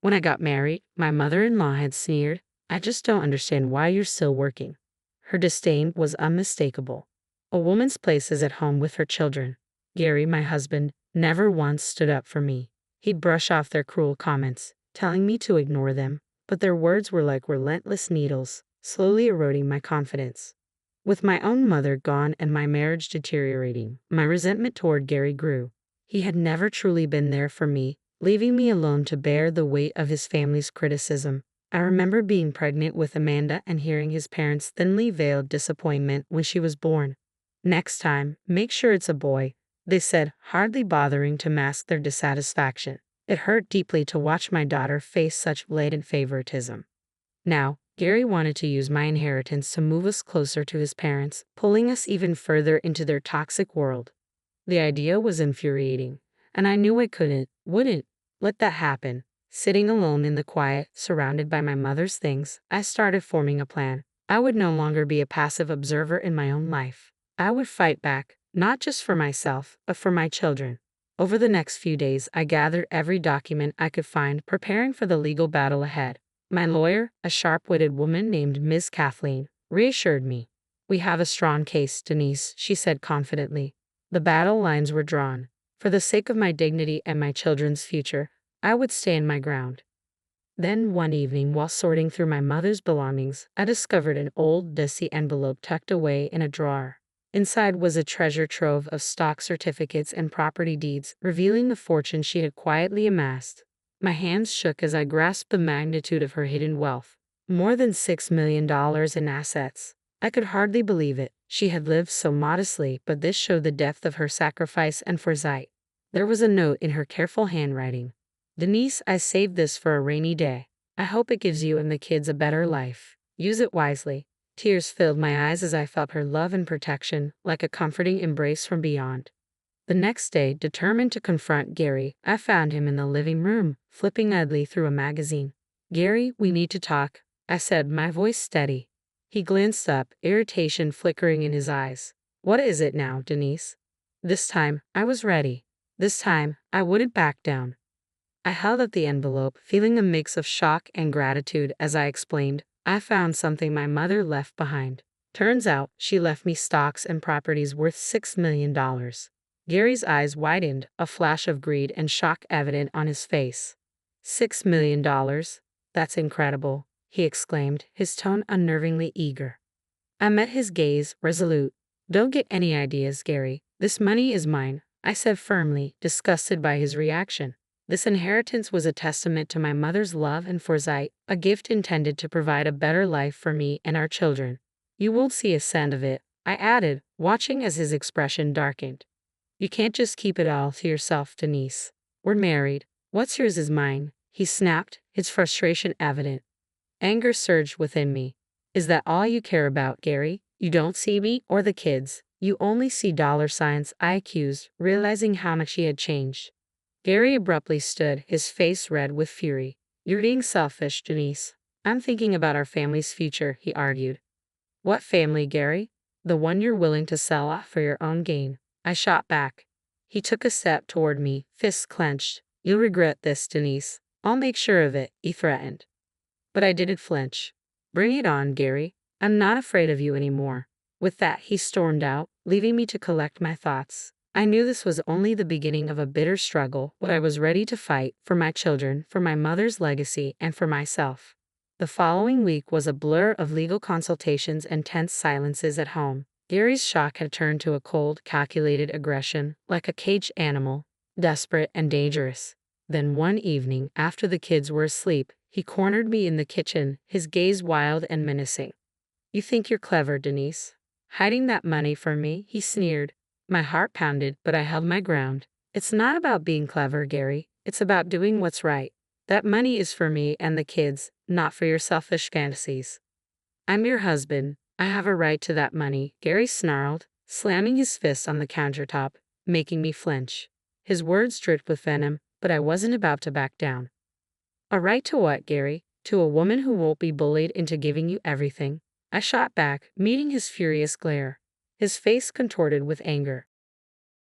When I got married, my mother-in-law had sneered, "I just don't understand why you're still working." Her disdain was unmistakable. A woman's place is at home with her children. Gary, my husband, never once stood up for me. He'd brush off their cruel comments, telling me to ignore them, but their words were like relentless needles, slowly eroding my confidence. With my own mother gone and my marriage deteriorating, my resentment toward Gary grew. He had never truly been there for me, leaving me alone to bear the weight of his family's criticism. I remember being pregnant with Amanda and hearing his parents' thinly veiled disappointment when she was born. "Next time, make sure it's a boy," they said, hardly bothering to mask their dissatisfaction. It hurt deeply to watch my daughter face such blatant favoritism. Now, Gary wanted to use my inheritance to move us closer to his parents, pulling us even further into their toxic world. The idea was infuriating, and I knew I wouldn't let that happen. Sitting alone in the quiet, surrounded by my mother's things, I started forming a plan. I would no longer be a passive observer in my own life. I would fight back, not just for myself, but for my children. Over the next few days, I gathered every document I could find, preparing for the legal battle ahead. My lawyer, a sharp-witted woman named Ms. Kathleen, reassured me. "We have a strong case, Denise," she said confidently. The battle lines were drawn. For the sake of my dignity and my children's future, I would stand my ground. Then one evening, while sorting through my mother's belongings, I discovered an old, dusty envelope tucked away in a drawer. Inside was a treasure trove of stock certificates and property deeds, revealing the fortune she had quietly amassed. My hands shook as I grasped the magnitude of her hidden wealth. More than $6 million in assets. I could hardly believe it. She had lived so modestly, but this showed the depth of her sacrifice and foresight. There was a note in her careful handwriting. "Denise, I saved this for a rainy day. I hope it gives you and the kids a better life. Use it wisely." Tears filled my eyes as I felt her love and protection, like a comforting embrace from beyond. The next day, determined to confront Gary, I found him in the living room, flipping idly through a magazine. "Gary, we need to talk," I said, my voice steady. He glanced up, irritation flickering in his eyes. "What is it now, Denise?" This time, I was ready. This time, I wouldn't back down. I held up the envelope, feeling a mix of shock and gratitude as I explained, "I found something my mother left behind. Turns out, she left me stocks and properties worth $6 million. Gary's eyes widened, a flash of greed and shock evident on his face. $6 million? That's incredible," he exclaimed, his tone unnervingly eager. I met his gaze, resolute. "Don't get any ideas, Gary. This money is mine," I said firmly, disgusted by his reaction. This inheritance was a testament to my mother's love and foresight, a gift intended to provide a better life for me and our children. "You won't see a cent of it," I added, watching as his expression darkened. "You can't just keep it all to yourself, Denise. We're married. What's yours is mine," he snapped, his frustration evident. Anger surged within me. "Is that all you care about, Gary? You don't see me or the kids. You only see dollar signs," I accused, realizing how much he had changed. Gary abruptly stood, his face red with fury. "You're being selfish, Denise. I'm thinking about our family's future," he argued. "What family, Gary? The one you're willing to sell off for your own gain?" I shot back. He took a step toward me, fists clenched. "You'll regret this, Denise. I'll make sure of it," he threatened. But I didn't flinch. "Bring it on, Gary. I'm not afraid of you anymore." With that, he stormed out, leaving me to collect my thoughts. I knew this was only the beginning of a bitter struggle, but I was ready to fight for my children, for my mother's legacy, and for myself. The following week was a blur of legal consultations and tense silences at home. Gary's shock had turned to a cold, calculated aggression, like a caged animal, desperate and dangerous. Then one evening, after the kids were asleep, he cornered me in the kitchen, his gaze wild and menacing. "You think you're clever, Denise? Hiding that money from me?" he sneered. My heart pounded, but I held my ground. "It's not about being clever, Gary. It's about doing what's right. That money is for me and the kids, not for your selfish fantasies." "I'm your husband. I have a right to that money," Gary snarled, slamming his fist on the countertop, making me flinch. His words dripped with venom, but I wasn't about to back down. "A right to what, Gary? To a woman who won't be bullied into giving you everything?" I shot back, meeting his furious glare. His face contorted with anger.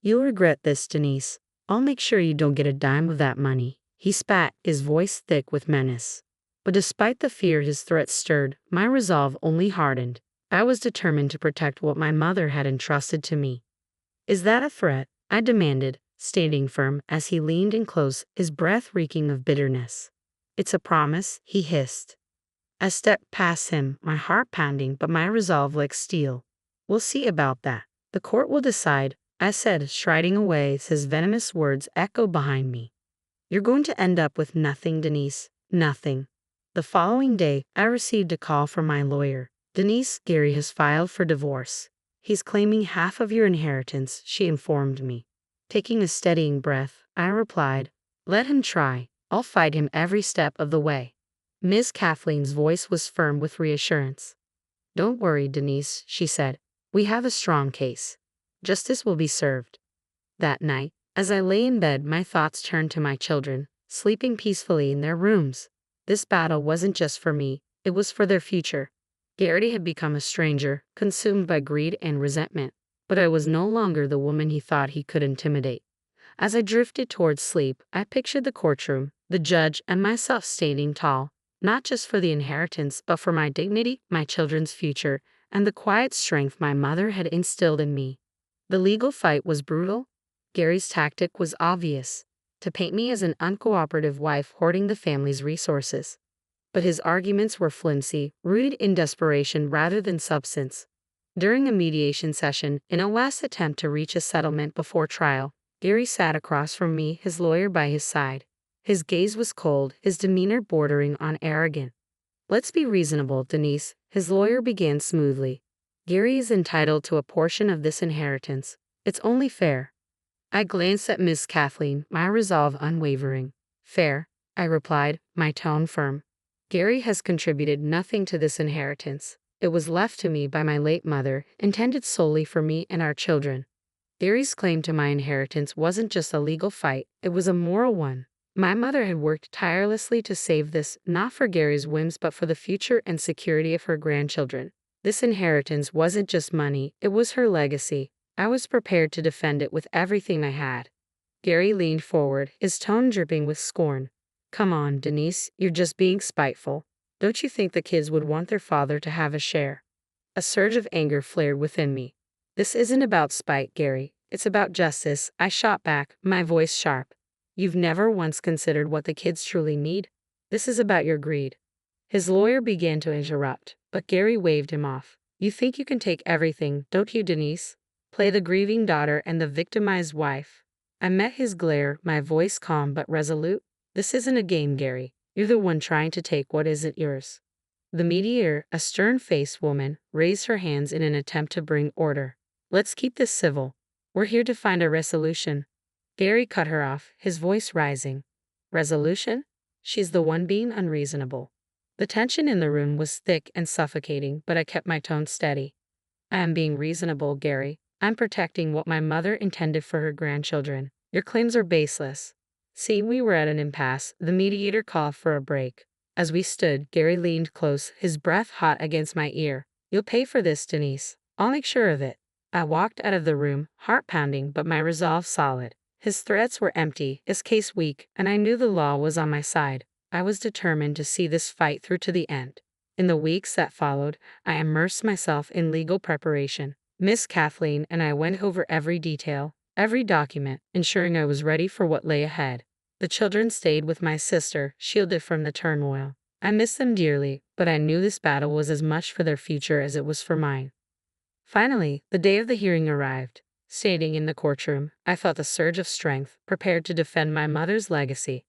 "You'll regret this, Denise. I'll make sure you don't get a dime of that money," He spat, his voice thick with menace. But despite the fear his threats stirred, my resolve only hardened. I was determined to protect what my mother had entrusted to me. Is that a threat? I demanded, standing firm as he leaned in close, his breath reeking of bitterness. It's a promise, he hissed. I stepped past him, my heart pounding but my resolve like steel. We'll see about that. The court will decide, I said, striding away as his venomous words echoed behind me. You're going to end up with nothing, Denise. Nothing. The following day, I received a call from my lawyer. Denise, Gary has filed for divorce. He's claiming half of your inheritance, she informed me. Taking a steadying breath, I replied, let him try. I'll fight him every step of the way. Ms. Kathleen's voice was firm with reassurance. Don't worry, Denise, she said. We have a strong case. Justice will be served. That night, as I lay in bed, my thoughts turned to my children, sleeping peacefully in their rooms. This battle wasn't just for me, it was for their future. Gary had become a stranger, consumed by greed and resentment, but I was no longer the woman he thought he could intimidate. As I drifted towards sleep, I pictured the courtroom, the judge, and myself standing tall, not just for the inheritance, but for my dignity, my children's future, and the quiet strength my mother had instilled in me. The legal fight was brutal. Gary's tactic was obvious, to paint me as an uncooperative wife hoarding the family's resources. But his arguments were flimsy, rooted in desperation rather than substance. During a mediation session, in a last attempt to reach a settlement before trial, Gary sat across from me, his lawyer by his side. His gaze was cold, his demeanor bordering on arrogant. Let's be reasonable, Denise, his lawyer began smoothly. Gary is entitled to a portion of this inheritance. It's only fair. I glanced at Miss Kathleen, my resolve unwavering. Fair, I replied, my tone firm. Gary has contributed nothing to this inheritance. It was left to me by my late mother, intended solely for me and our children. Gary's claim to my inheritance wasn't just a legal fight, it was a moral one. My mother had worked tirelessly to save this, not for Gary's whims but for the future and security of her grandchildren. This inheritance wasn't just money, it was her legacy. I was prepared to defend it with everything I had. Gary leaned forward, his tone dripping with scorn. Come on, Denise, you're just being spiteful. Don't you think the kids would want their father to have a share? A surge of anger flared within me. This isn't about spite, Gary. It's about justice, I shot back, my voice sharp. You've never once considered what the kids truly need? This is about your greed. His lawyer began to interrupt, but Gary waved him off. You think you can take everything, don't you, Denise? Play the grieving daughter and the victimized wife. I met his glare, my voice calm but resolute. This isn't a game, Gary. You're the one trying to take what isn't yours. The mediator, a stern-faced woman, raised her hands in an attempt to bring order. Let's keep this civil. We're here to find a resolution. Gary cut her off, his voice rising. Resolution? She's the one being unreasonable. The tension in the room was thick and suffocating, but I kept my tone steady. I am being reasonable, Gary. I'm protecting what my mother intended for her grandchildren. Your claims are baseless. Seeing we were at an impasse, the mediator called for a break. As we stood, Gary leaned close, his breath hot against my ear. You'll pay for this, Denise. I'll make sure of it. I walked out of the room, heart pounding but my resolve solid. His threats were empty, his case weak, and I knew the law was on my side. I was determined to see this fight through to the end. In the weeks that followed, I immersed myself in legal preparation. Miss Kathleen and I went over every detail, every document, ensuring I was ready for what lay ahead. The children stayed with my sister, shielded from the turmoil. I missed them dearly, but I knew this battle was as much for their future as it was for mine. Finally, the day of the hearing arrived. Standing in the courtroom, I felt a surge of strength, prepared to defend my mother's legacy.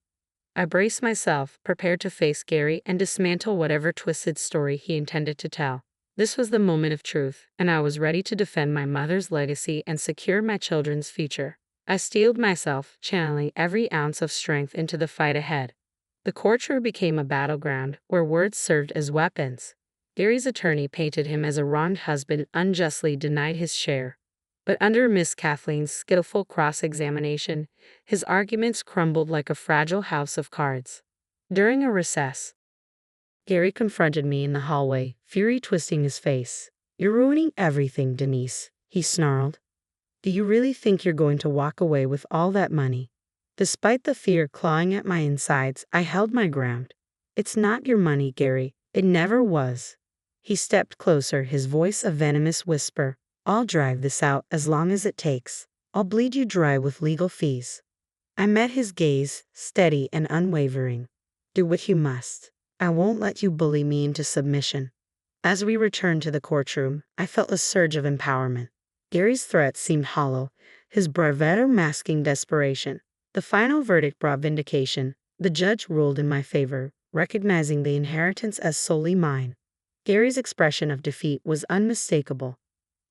I braced myself, prepared to face Gary and dismantle whatever twisted story he intended to tell. This was the moment of truth, and I was ready to defend my mother's legacy and secure my children's future. I steeled myself, channeling every ounce of strength into the fight ahead. The courtroom became a battleground where words served as weapons. Gary's attorney painted him as a wronged husband unjustly denied his share. But under Miss Kathleen's skillful cross-examination, his arguments crumbled like a fragile house of cards. During a recess, Gary confronted me in the hallway, fury twisting his face. You're ruining everything, Denise, he snarled. Do you really think you're going to walk away with all that money? Despite the fear clawing at my insides, I held my ground. It's not your money, Gary. It never was. He stepped closer, his voice a venomous whisper. I'll drag this out as long as it takes. I'll bleed you dry with legal fees. I met his gaze, steady and unwavering. Do what you must. I won't let you bully me into submission. As we returned to the courtroom, I felt a surge of empowerment. Gary's threats seemed hollow, his bravado masking desperation. The final verdict brought vindication. The judge ruled in my favor, recognizing the inheritance as solely mine. Gary's expression of defeat was unmistakable.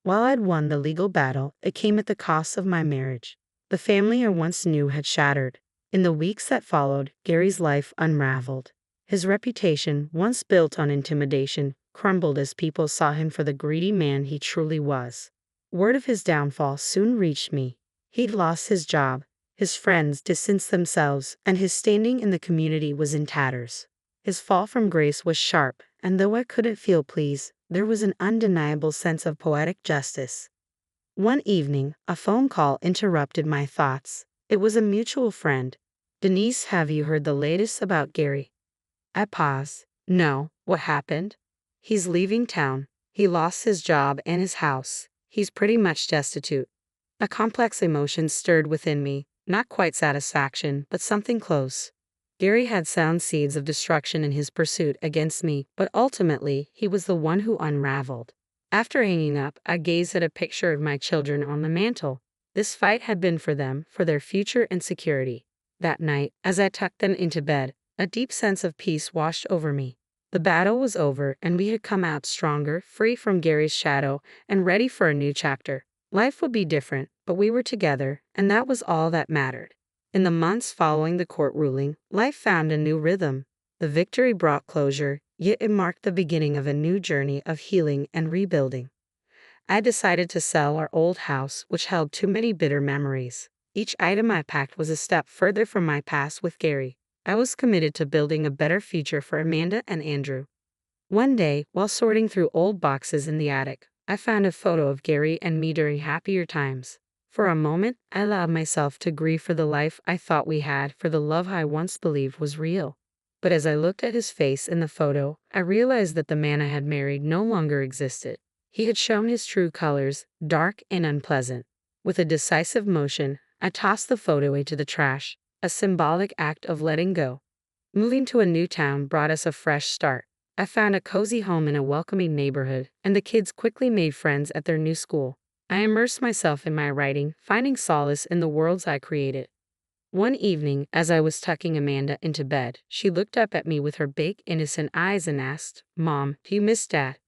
While I'd won the legal battle, it came at the cost of my marriage. The family I once knew had shattered. In the weeks that followed, Gary's life unraveled. His reputation, once built on intimidation, crumbled as people saw him for the greedy man he truly was. Word of his downfall soon reached me. He'd lost his job, his friends distanced themselves, and his standing in the community was in tatters. His fall from grace was sharp, and though I couldn't feel pleased, there was an undeniable sense of poetic justice. One evening, a phone call interrupted my thoughts. It was a mutual friend. Denise, have you heard the latest about Gary? I paused. No, what happened? He's leaving town. He lost his job and his house. He's pretty much destitute. A complex emotion stirred within me, not quite satisfaction, but something close. Gary had sown seeds of destruction in his pursuit against me, but ultimately, he was the one who unraveled. After hanging up, I gazed at a picture of my children on the mantel. This fight had been for them, for their future and security. That night, as I tucked them into bed, a deep sense of peace washed over me. The battle was over, and we had come out stronger, free from Gary's shadow, and ready for a new chapter. Life would be different, but we were together, and that was all that mattered. In the months following the court ruling, life found a new rhythm. The victory brought closure, yet it marked the beginning of a new journey of healing and rebuilding. I decided to sell our old house, which held too many bitter memories. Each item I packed was a step further from my past with Gary. I was committed to building a better future for Amanda and Andrew. One day, while sorting through old boxes in the attic, I found a photo of Gary and me during happier times. For a moment, I allowed myself to grieve for the life I thought we had, for the love I once believed was real. But as I looked at his face in the photo, I realized that the man I had married no longer existed. He had shown his true colors, dark and unpleasant. With a decisive motion, I tossed the photo into the trash, a symbolic act of letting go. Moving to a new town brought us a fresh start. I found a cozy home in a welcoming neighborhood, and the kids quickly made friends at their new school. I immersed myself in my writing, finding solace in the worlds I created. One evening, as I was tucking Amanda into bed, she looked up at me with her big, innocent eyes and asked, "Mom, do you miss Dad?"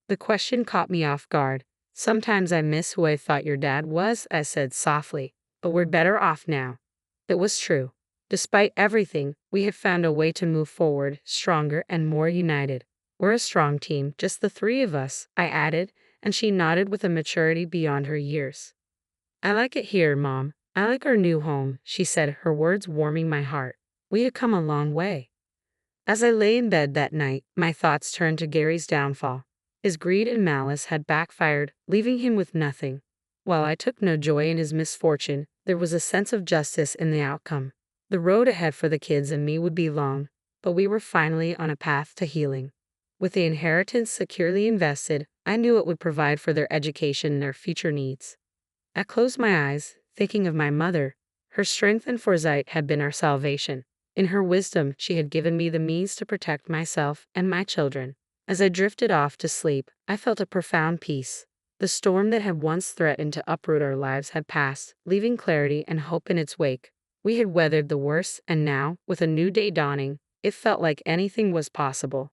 The question caught me off guard. "Sometimes I miss who I thought your dad was," I said softly, "but we're better off now." It was true. Despite everything, we had found a way to move forward, stronger and more united. "We're a strong team, just the three of us," I added, and she nodded with a maturity beyond her years. "I like it here, Mom. I like our new home," she said, her words warming my heart. We had come a long way. As I lay in bed that night, my thoughts turned to Gary's downfall. His greed and malice had backfired, leaving him with nothing. While I took no joy in his misfortune, there was a sense of justice in the outcome. The road ahead for the kids and me would be long, but we were finally on a path to healing. With the inheritance securely invested, I knew it would provide for their education and their future needs. I closed my eyes, thinking of my mother. Her strength and foresight had been our salvation. In her wisdom, she had given me the means to protect myself and my children. As I drifted off to sleep, I felt a profound peace. The storm that had once threatened to uproot our lives had passed, leaving clarity and hope in its wake. We had weathered the worst, and now, with a new day dawning, it felt like anything was possible.